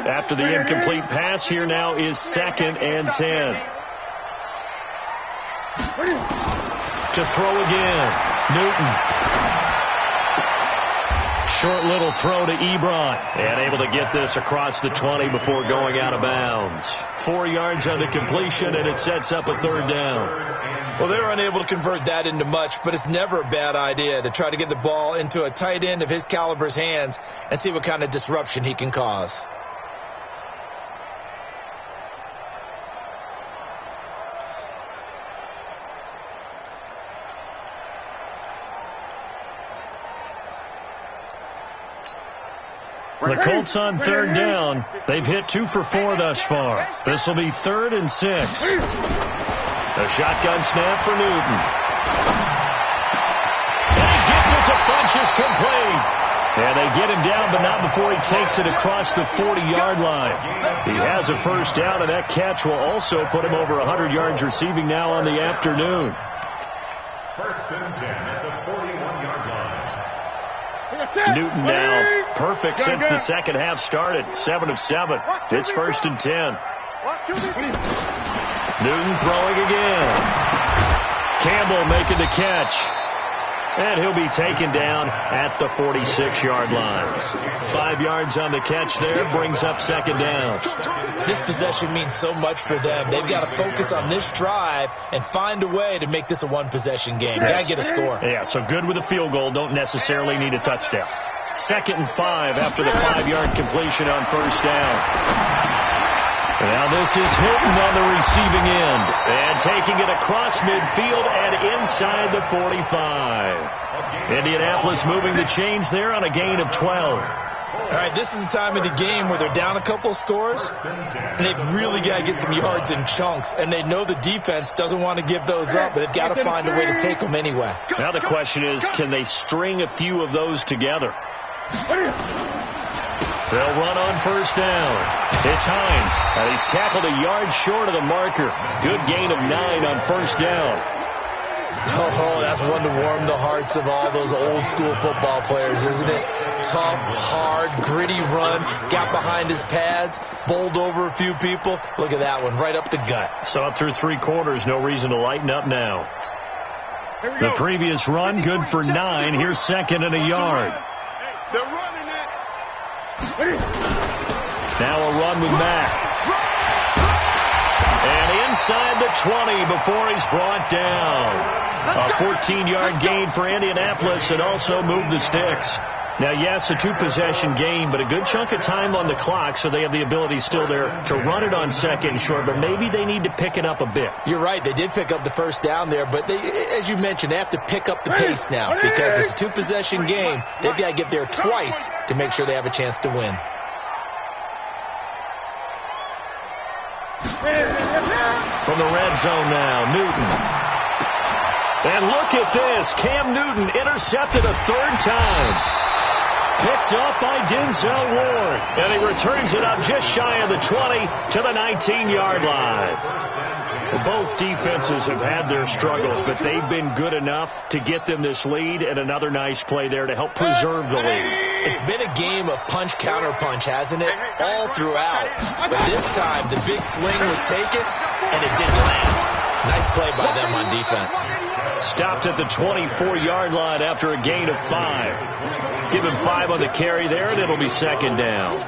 After the incomplete pass, here now is 2nd and 10. To throw again, Newton. Short little throw to Ebron, and able to get this across the 20 before going out of bounds. 4 yards on the completion, and it sets up a third down. Well, they were unable to convert that into much, but it's never a bad idea to try to get the ball into a tight end of his caliber's hands and see what kind of disruption he can cause. The Colts on third down. They've hit 2 for 4 thus far. This will be 3rd and 6. A shotgun snap for Newton. And he gets it to Funchess complete. And they get him down, but not before he takes it across the 40-yard line. He has a first down, and that catch will also put him over 100 yards receiving now on the afternoon. 1st and 10 at the 41-yard line. Newton now perfect since the second half started. 7 of 7. It's 1st and 10. Newton throwing again. Campbell making the catch. And he'll be taken down at the 46-yard line. 5 yards on the catch there, brings up 2nd down. This possession means so much for them. They've got to focus on this drive and find a way to make this a one-possession game. Got to get a score. Yeah, so good with a field goal. Don't necessarily need a touchdown. 2nd and 5 after the 5-yard completion on first down. Now this is Hilton on the receiving end. And taking it across midfield and inside the 45. Indianapolis moving the chains there on a gain of 12. All right, this is the time of the game where they're down a couple of scores, and they've really got to get some yards in chunks, and they know the defense doesn't want to give those up, but they've got to find a way to take them anyway. Now the question is, can they string a few of those together? They'll run on first down. It's Hines, and he's tackled a yard short of the marker. Good gain of 9 on first down. Oh, that's one to warm the hearts of all those old-school football players, isn't it? Tough, hard, gritty run, got behind his pads, bowled over a few people. Look at that one, right up the gut. So up through 3 quarters, no reason to lighten up now. The previous run, good for 9. Here's second and a yard. They're running it. Now a run with Mack. And inside the 20 before he's brought down. A 14-yard gain for Indianapolis, and also moved the sticks. Now, yes, a 2-possession game, but a good chunk of time on the clock, so they have the ability still there to run it on second and short, but maybe they need to pick it up a bit. You're right. They did pick up the first down there, but they, as you mentioned, they have to pick up the pace now because it's a 2-possession game. They've got to get there twice to make sure they have a chance to win. From the red zone now, Newton. And look at this. Cam Newton intercepted a 3rd time. Picked up by Denzel Ward. And he returns it up just shy of the 20 to the 19-yard line. Well, both defenses have had their struggles, but they've been good enough to get them this lead, and another nice play there to help preserve the lead. It's been a game of punch-counter-punch, hasn't it? All throughout. But this time, the big swing was taken, and it didn't land. Nice play by them on defense. Stopped at the 24-yard line after a gain of 5. Give him 5 on the carry there, and it'll be second down.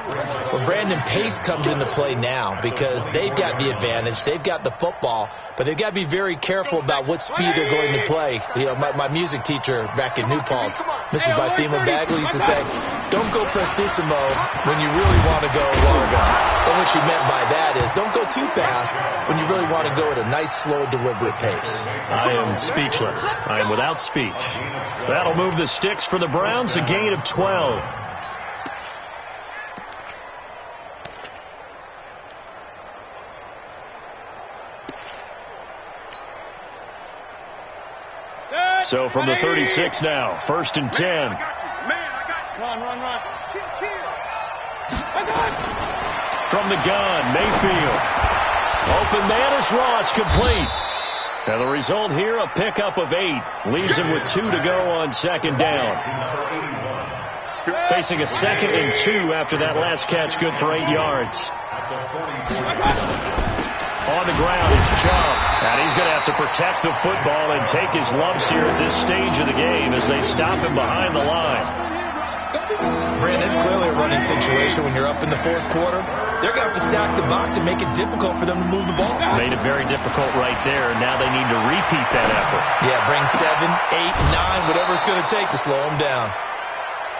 Well, Brandon, pace comes into play now because they've got the advantage. They've got the football, but they've got to be very careful about what speed they're going to play. You know, my music teacher back in New Paltz, Mrs. Bythema Bagley, used to say, don't go prestissimo when you really want to go largo. And what she meant by that is don't go too fast when you really want to go at a nice, slow, deliberate pace. I am speechless. I am without speech. That'll move the sticks for the Browns, a gain of 12. So from the 36 now, 1st and 10. Run. From the gun, Mayfield. Open man is Ross, complete. And the result here, a pickup of 8. Leaves him with 2 to go on second down. Facing a 2nd and 2 after that last catch, good for 8 yards. On the ground is Chubb. And he's going to have to protect the football and take his lumps here at this stage of the game as they stop him behind the line. Brandon, it's clearly a running situation when you're up in the 4th quarter. They're going to have to stack the box and make it difficult for them to move the ball. Made it very difficult right there. Now they need to repeat that effort. Yeah, bring 7, 8, 9, whatever it's going to take to slow them down.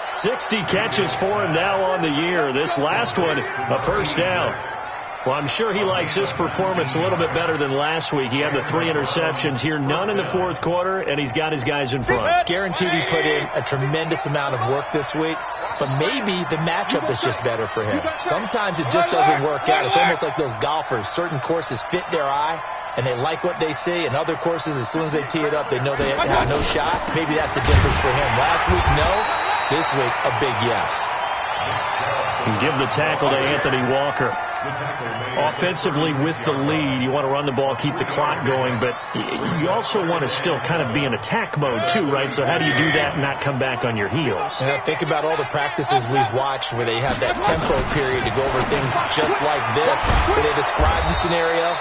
60 catches for him now on the year. This last one, a first down. Well, I'm sure he likes his performance a little bit better than last week. He had the 3 interceptions here, none in the 4th quarter, and he's got his guys in front. Guaranteed he put in a tremendous amount of work this week, but maybe the matchup is just better for him. Sometimes it just doesn't work out. It's almost like those golfers. Certain courses fit their eye, and they like what they see, and other courses, as soon as they tee it up, they know they have no shot. Maybe that's the difference for him. Last week, no. This week, a big yes. And give the tackle to Anthony Walker. Offensively with the lead, you want to run the ball, keep the clock going, but you also want to still kind of be in attack mode too, right? So how do you do that and not come back on your heels? And think about all the practices we've watched where they have that tempo period to go over things just like this, where they describe the scenario,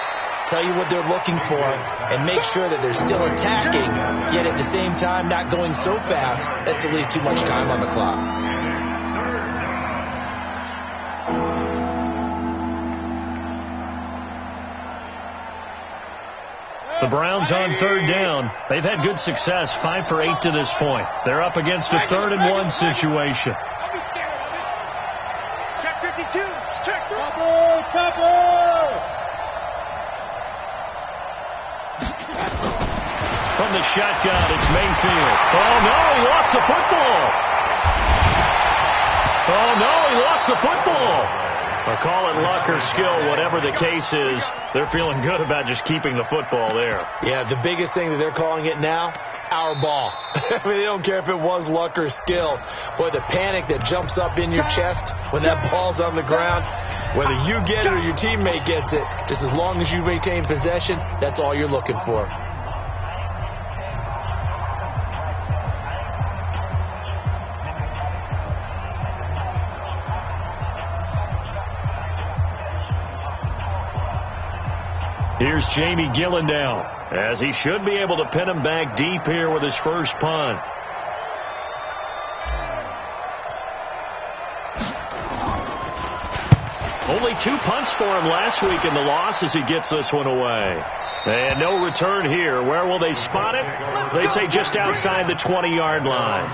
tell you what they're looking for, and make sure that they're still attacking, yet at the same time not going so fast as to leave too much time on the clock. The Browns on 3rd down. They've had good success, 5 for 8 to this point. They're up against a 3rd and 1 situation. Don't be scared of it. Check 52. Check Chopper. From the shotgun, it's Mayfield. Oh, no, he lost the football. Oh, no, he lost the football. Or call it luck or skill, whatever the case is, they're feeling good about just keeping the football there. Yeah, the biggest thing that they're calling it now, our ball. I mean, they don't care if it was luck or skill. Boy, the panic that jumps up in your chest when that ball's on the ground, whether you get it or your teammate gets it, just as long as you maintain possession, that's all you're looking for. Here's Jamie Gillen now, as he should be able to pin him back deep here with his first punt. Only 2 punts for him last week in the loss as he gets this one away. And no return here. Where will they spot it? They say just outside the 20-yard line.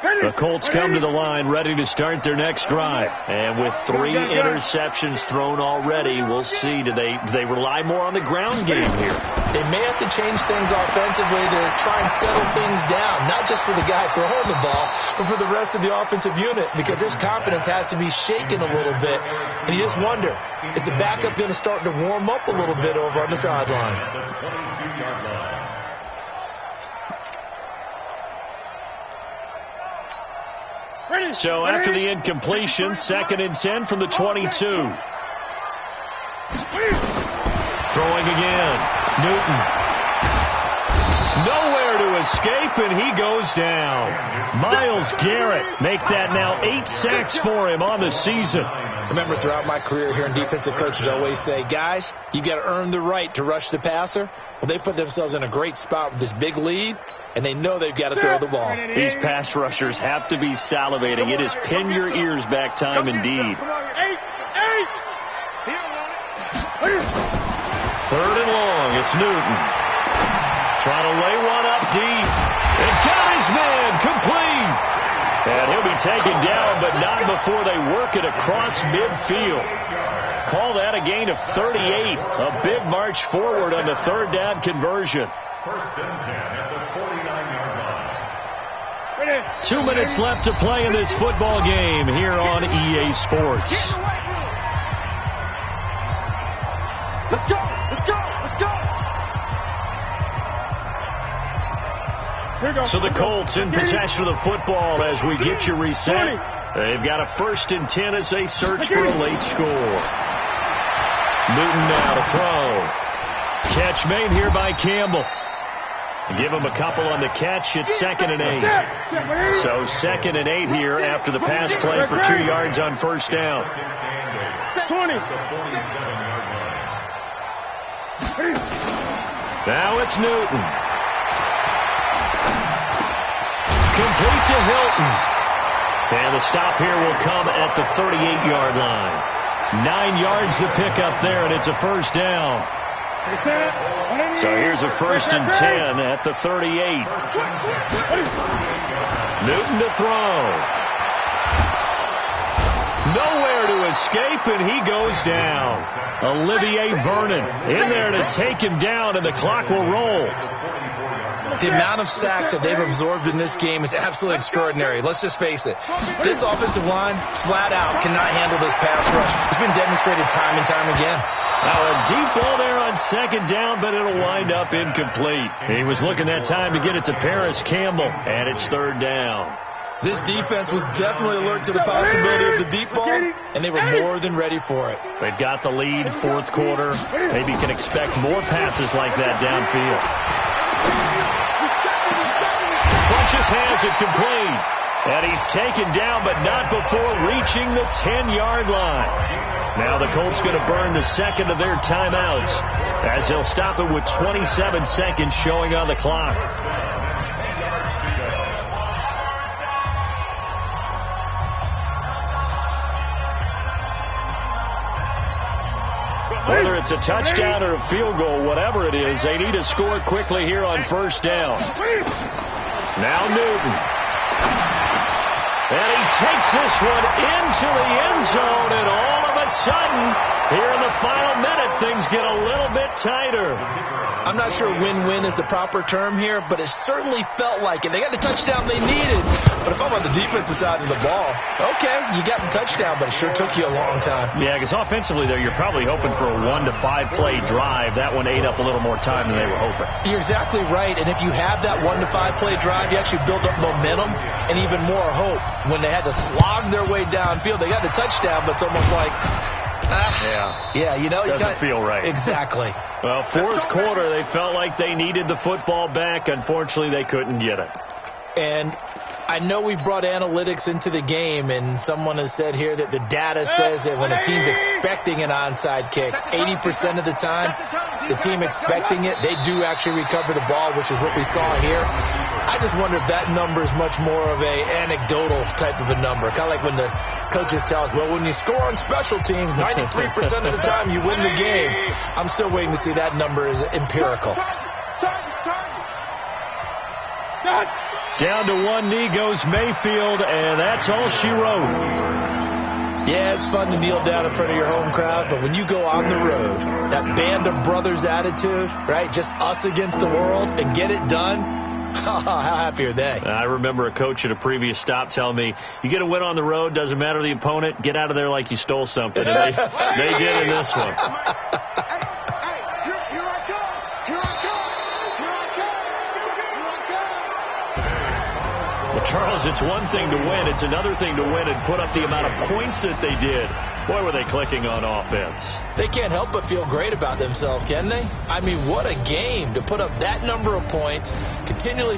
The Colts come to the line ready to start their next drive. And with 3 interceptions thrown already, we'll see. Do they rely more on the ground game here? They may have to change things offensively to try and settle things down, not just for the guy throwing the ball, but for the rest of the offensive unit, because his confidence has to be shaken a little bit. And you just wonder, is the backup going to start to warm up a little bit over on the sideline? So after the incompletion, 2nd and 10 from the 22. Throwing again. Newton. Nowhere to escape, and he goes down. Myles Garrett make that now 8 sacks for him on the season. Remember, throughout my career here in defensive coaches always say, guys, you got to earn the right to rush the passer. Well, they put themselves in a great spot with this big lead, and they know they've got to throw the ball. These pass rushers have to be salivating. It is pin your ears back time indeed. 3rd and long. It's Newton. Trying to lay one up deep. And got his man complete. And he'll be taken down, but not before they work it across midfield. Call that a gain of 38. A big march forward on the 3rd down conversion. 1st and 10 at the 49-yard line. 2 minutes left to play in this football game here on EA Sports. Let's go! Let's go! Let's go! So the Colts in possession of the football as we get you reset. They've got a 1st and 10 as they search for a late score. Newton now to throw. Catch made here by Campbell. Give him a couple on the catch. It's 2nd and 8. So 2nd and 8 here after the pass play for 2 yards on 1st down. 20. Now it's Newton. Complete to Hilton. And the stop here will come at the 38-yard line. 9 yards to pick up there, and it's a 1st down. So here's a 1st and 10 at the 38. Newton to throw. Nowhere to escape, and he goes down. Olivier Vernon in there to take him down, and the clock will roll. The amount of sacks that they've absorbed in this game is absolutely extraordinary. Let's just face it. This offensive line, flat out, cannot handle this pass rush. It's been demonstrated time and time again. Now a deep ball there on 2nd down, but it'll wind up incomplete. He was looking that time to get it to Paris Campbell, and it's 3rd down. This defense was definitely alert to the possibility of the deep ball, and they were more than ready for it. They've got the lead, 4th quarter. Maybe can expect more passes like that downfield. Funches has it complete. And he's taken down, but not before reaching the 10-yard line. Now the Colts going to burn the 2nd of their timeouts as they'll stop it with 27 seconds showing on the clock. Whether it's a touchdown or a field goal, whatever it is, they need to score quickly here on 1st down. Now Newton. And he takes this one into the end zone, and all of a sudden, here in the final minute, things get a little bit tighter. I'm not sure win-win is the proper term here, but it certainly felt like it. They got the touchdown they needed, but if I'm on the defensive side of the ball, okay, you got the touchdown, but it sure took you a long time. Yeah, because offensively there, you're probably hoping for a 1 to 5 play drive. That one ate up a little more time than they were hoping. You're exactly right, and if you have that 1 to 5 play drive, you actually build up momentum and even more hope. When they had to slog their way downfield, they got the touchdown, but it's almost like, yeah, you know, doesn't feel right. Exactly. Well, fourth quarter, they felt like they needed the football back. Unfortunately, they couldn't get it. And I know we brought analytics into the game, and someone has said here that the data says that when a team's expecting an onside kick, 80% of the time, the team expecting it, they do actually recover the ball, which is what we saw here. I just wonder if that number is much more of a anecdotal type of a number. Kind of like when the coaches tell us, well, when you score on special teams, 93% of the time you win the game. I'm still waiting to see that number is empirical. Down to one knee goes Mayfield, and that's all she wrote. Yeah, it's fun to kneel down in front of your home crowd, but when you go on the road, that band of brothers attitude, right, just us against the world, and get it done, how happy are they? I remember a coach at a previous stop telling me, you get a win on the road, doesn't matter the opponent, get out of there like you stole something. And they did in this one. Well, Charles, it's one thing to win. It's another thing to win and put up the amount of points that they did. Boy, were they clicking on offense. They can't help but feel great about themselves, can they? I mean, what a game to put up that number of points, continually